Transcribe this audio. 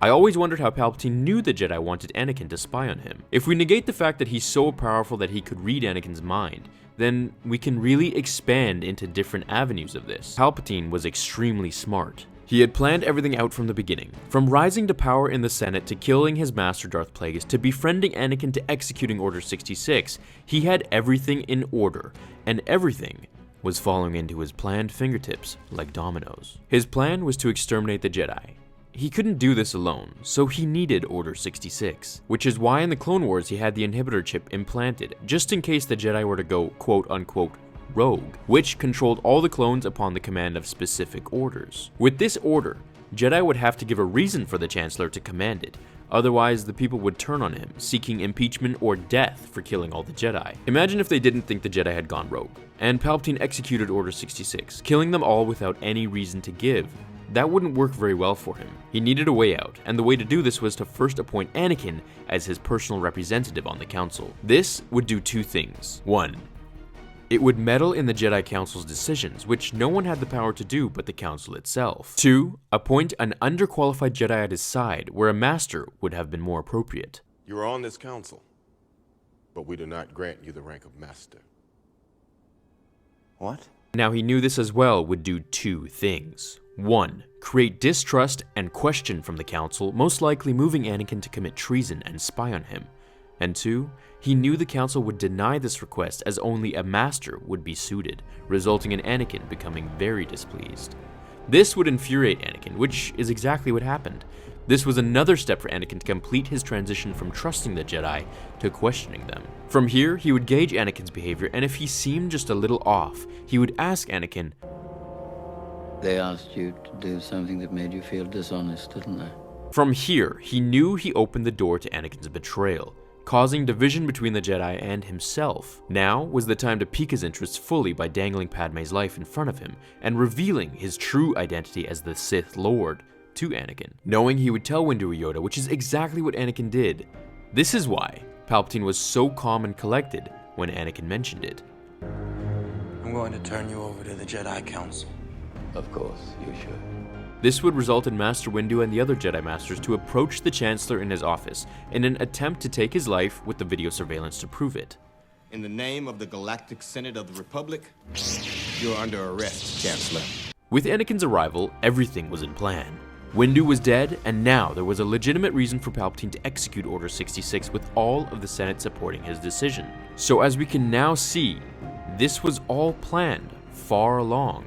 I always wondered how Palpatine knew the Jedi wanted Anakin to spy on him. If we negate the fact that he's so powerful that he could read Anakin's mind, then we can really expand into different avenues of this. Palpatine was extremely smart. He had planned everything out from the beginning. From rising to power in the Senate to killing his master Darth Plagueis to befriending Anakin to executing Order 66, he had everything in order, and everything was falling into his planned fingertips like dominoes. His plan was to exterminate the Jedi. He couldn't do this alone, so he needed Order 66, which is why in the Clone Wars he had the inhibitor chip implanted, just in case the Jedi were to go quote-unquote rogue, which controlled all the clones upon the command of specific orders. With this order, Jedi would have to give a reason for the Chancellor to command it, otherwise the people would turn on him, seeking impeachment or death for killing all the Jedi. Imagine if they didn't think the Jedi had gone rogue, and Palpatine executed Order 66, killing them all without any reason to give. That wouldn't work very well for him. He needed a way out, and the way to do this was to first appoint Anakin as his personal representative on the Council. This would do two things. 1. It would meddle in the Jedi Council's decisions, which no one had the power to do but the Council itself. 2. Appoint an underqualified Jedi at his side, where a Master would have been more appropriate. You are on this council, but we do not grant you the rank of Master. What? Now he knew this as well would do two things. 1. Create distrust and question from the Council, most likely moving Anakin to commit treason and spy on him. And 2. He knew the Council would deny this request as only a Master would be suited, resulting in Anakin becoming very displeased. This would infuriate Anakin, which is exactly what happened. This was another step for Anakin to complete his transition from trusting the Jedi to questioning them. From here, he would gauge Anakin's behavior, and if he seemed just a little off, he would ask Anakin, They asked you to do something that made you feel dishonest, didn't they? From here, he knew he opened the door to Anakin's betrayal, causing division between the Jedi and himself. Now was the time to pique his interest fully by dangling Padme's life in front of him and revealing his true identity as the Sith Lord to Anakin, knowing he would tell Windu or Yoda, which is exactly what Anakin did. This is why Palpatine was so calm and collected when Anakin mentioned it. I'm going to turn you over to the Jedi Council. Of course, you should. This would result in Master Windu and the other Jedi Masters to approach the Chancellor in his office in an attempt to take his life with the video surveillance to prove it. In the name of the Galactic Senate of the Republic, you're under arrest, Chancellor. With Anakin's arrival, everything was in plan. Windu was dead, and now there was a legitimate reason for Palpatine to execute Order 66 with all of the Senate supporting his decision. So as we can now see, this was all planned far along.